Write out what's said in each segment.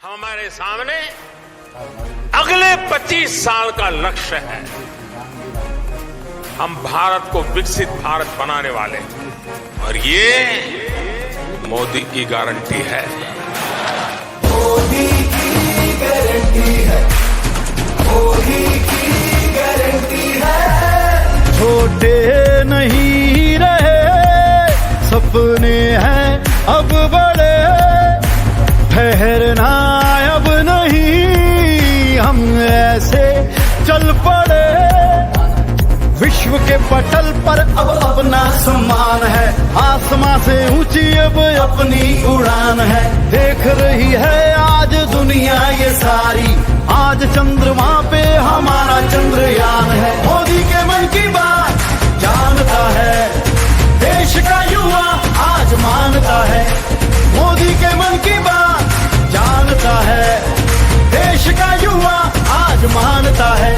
हमारे सामने अगले 25 साल का लक्ष्य है। हम भारत को विकसित भारत बनाने वाले हैं और ये मोदी की गारंटी है। मोदी की गारंटी है, मोदी की गारंटी है। छोटे नहीं रहे सपने हैं अब बड़े, ठहरना अब नहीं हम ऐसे चल पड़े। विश्व के पटल पर अब अपना सम्मान है, आसमां से ऊंची अब अपनी उड़ान है। देख रही है आज दुनिया ये सारी, आज चंद्रमा पे हमारा चंद्रयान है। मोदी के मन की बात जानता है, देश का युवा आज मानता है। मोदी के मन की बात जानता है, देश का युवा आज मानता है।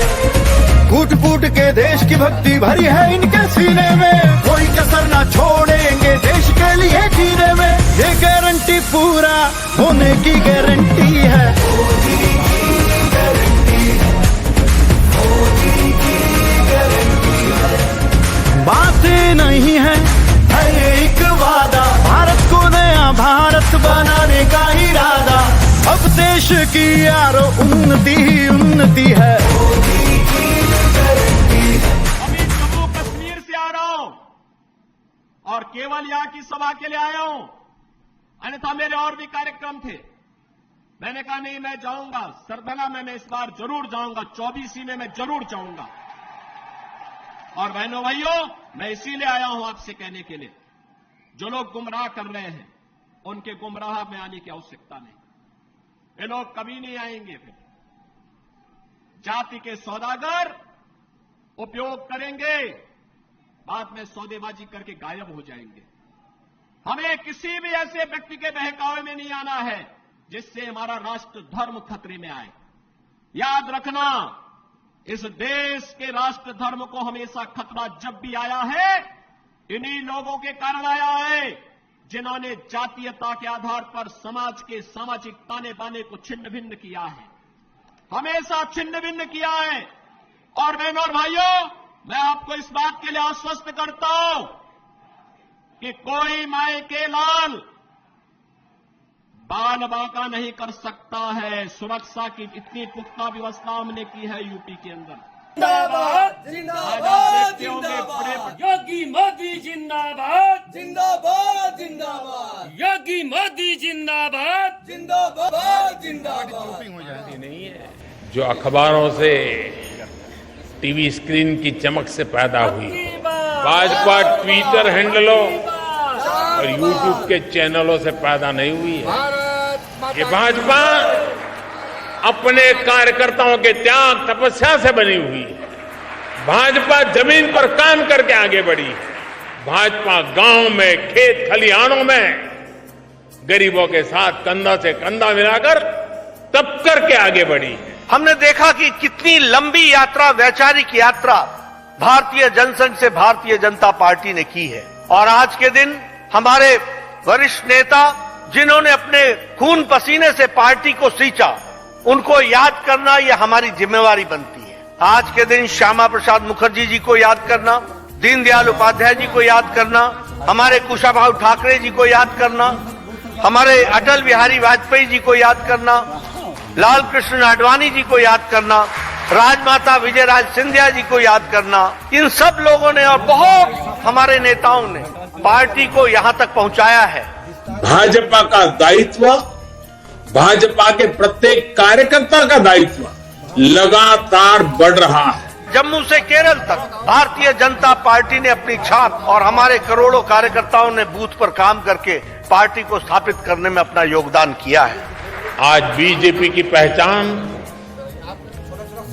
फूट फूट के देश की भक्ति भरी है इनके सीने में, कोई कसर ना छोड़ेंगे देश के लिए जीने में। ये गारंटी पूरा होने की गारंटी है। मोदी की गारंटी है, मोदी की गारंटी है। बातें नहीं है हर एक वादा, भारत को नया भारत बनाने का इरादा। अब देश की यारो उन्नति ही उन्नति है। मोदी की गारंटी है। अभी जम्मू कश्मीर से आ रहा हूं और केवल यहां की सभा के लिए आया हूं, अन्यथा मेरे और भी कार्यक्रम थे। मैंने कहा नहीं, मैं जाऊंगा सरदला में, मैं इस बार जरूर जाऊंगा, 24 में मैं जरूर जाऊंगा। और बहनों भाइयों, मैं इसीलिए आया हूं आपसे कहने के लिए, जो लोग गुमराह कर रहे हैं उनके गुमराह में आने की आवश्यकता नहीं। ये लोग कभी नहीं आएंगे। फिर जाति के सौदागर उपयोग करेंगे, बाद में सौदेबाजी करके गायब हो जाएंगे। हमें किसी भी ऐसे व्यक्ति के बहकावे में नहीं आना है जिससे हमारा राष्ट्र धर्म खतरे में आए। याद रखना, इस देश के राष्ट्र धर्म को हमेशा खतरा जब भी आया है, इन्हीं लोगों के कारण आया है जिन्होंने जातीयता के आधार पर समाज के सामाजिक ताने बाने को छिन्न भिन्न किया है, हमेशा छिन्न भिन्न किया है। और बहनों और भाइयों, मैं आपको इस बात के लिए आश्वस्त करता हूं कि कोई माए के लाल बाल बांका नहीं कर सकता है। सुरक्षा की इतनी पुख्ता व्यवस्था हमने की है यूपी के अंदर। जिंदाबाद जिंदाबाद जिंदाबाद, योगी मोदी जिंदाबाद जिंदाबाद जिंदाबाद, योगी मोदी जिंदाबाद जिंदाबाद जिंदाबाद। जो अखबारों से, टीवी स्क्रीन की चमक से पैदा हुई, भाजपा ट्विटर हैंडलों और यूट्यूब के चैनलों से पैदा नहीं हुई है। ये भाजपा अपने कार्यकर्ताओं के त्याग तपस्या से बनी हुई है। भाजपा जमीन पर काम करके आगे बढ़ी है। भाजपा गांव में, खेत खलिहानों में गरीबों के साथ कंधा से कंधा मिलाकर तप करके आगे बढ़ी है। हमने देखा कि कितनी लंबी यात्रा, वैचारिक यात्रा भारतीय जनसंघ से भारतीय जनता पार्टी ने की है। और आज के दिन हमारे वरिष्ठ नेता, जिन्होंने अपने खून पसीने से पार्टी को सींचा, उनको याद करना यह हमारी जिम्मेवारी बनती है। आज के दिन श्यामा प्रसाद मुखर्जी जी को याद करना, दीनदयाल उपाध्याय जी को याद करना, हमारे कुशाभाऊ ठाकरे जी को याद करना, हमारे अटल बिहारी वाजपेयी जी को याद करना, लाल कृष्ण आडवाणी जी को याद करना, राजमाता विजयराज सिंधिया जी को याद करना। इन सब लोगों ने और बहुत हमारे नेताओं ने पार्टी को यहां तक पहुंचाया है। भाजपा का दायित्व, भाजपा के प्रत्येक कार्यकर्ता का दायित्व लगातार बढ़ रहा है। जम्मू से केरल तक भारतीय जनता पार्टी ने अपनी छाप, और हमारे करोड़ों कार्यकर्ताओं ने बूथ पर काम करके पार्टी को स्थापित करने में अपना योगदान किया है। आज बीजेपी की पहचान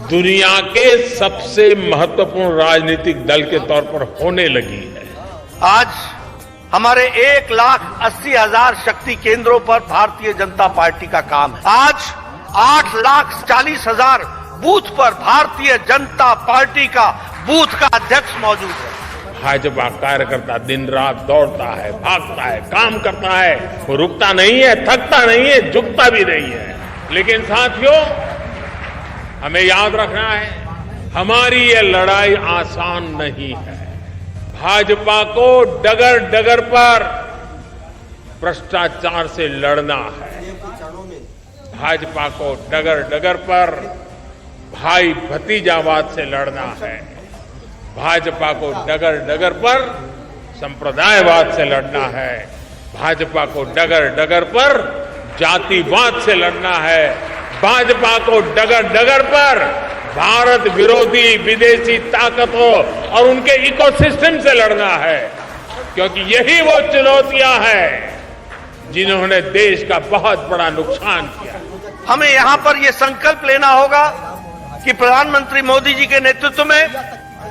दुनिया के सबसे महत्वपूर्ण राजनीतिक दल के तौर पर होने लगी है। आज हमारे 1,80,000 शक्ति केंद्रों पर भारतीय जनता पार्टी का काम है। आज 8,40,000 बूथ पर भारतीय जनता पार्टी का बूथ का अध्यक्ष मौजूद है। भाजपा कार्यकर्ता दिन रात दौड़ता है, भागता है, काम करता है, वो रुकता नहीं है, थकता नहीं है, झुकता भी नहीं है। लेकिन साथियों, हमें याद रखना है, हमारी ये लड़ाई आसान नहीं है। भाजपा को डगर डगर पर भ्रष्टाचार से लड़ना है। भाजपा को डगर डगर पर भाई भतीजावाद से लड़ना है। भाजपा को डगर डगर पर संप्रदायवाद से लड़ना है। भाजपा को डगर डगर पर जातिवाद से लड़ना है। भाजपा को डगर डगर पर भारत विरोधी विदेशी ताकतों और उनके इकोसिस्टम से लड़ना है, क्योंकि यही वो चुनौतियां हैं जिन्होंने देश का बहुत बड़ा नुकसान किया। हमें यहां पर यह संकल्प लेना होगा कि प्रधानमंत्री मोदी जी के नेतृत्व में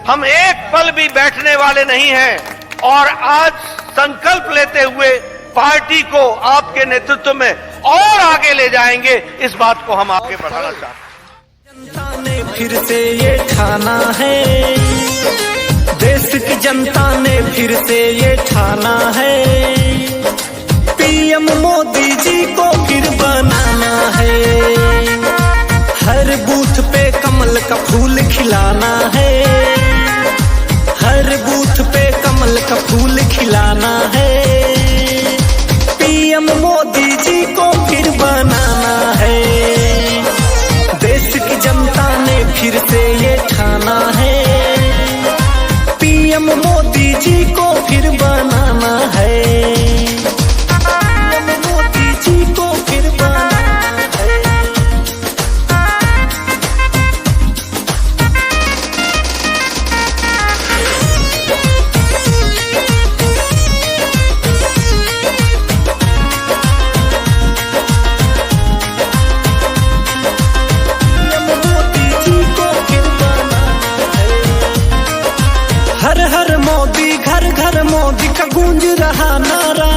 हम एक पल भी बैठने वाले नहीं हैं और आज संकल्प लेते हुए पार्टी को आपके नेतृत्व में और आगे ले जाएंगे। इस बात को हम आगे बढ़ाना चाहते हैं। जनता ने फिर से ये ठाना है, देश की जनता ने फिर से ये ठाना है, पीएम मोदी जी को फिर बनाना है। हर बूथ पे कमल का फूल खिलाना है, हर बूथ पे कमल का फूल खिलाना है, पीएम मोदी जी को फिर बनाना है। देश की जनता ने फिर से ये ठाना है, पीएम मोदी जी को फिर बनाना है, पीएम मोदी जी को फिर बनाना है। हर हर मोदी, घर घर मोदी का गूंज रहा नारा,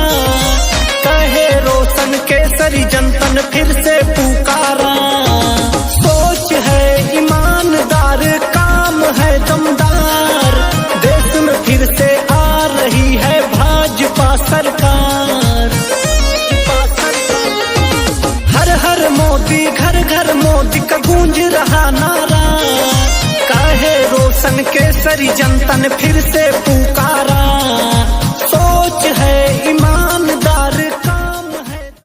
कहे रोशन केसरी जनतन फिर से पुकारा। सोच है ईमानदार, काम है दमदार, देश में फिर से आ रही है भाजपा सरकार। हर हर मोदी, घर घर मोदी का गूंज रहा नारा, काहे रोशन केसरी जनतन फिर से पुकार।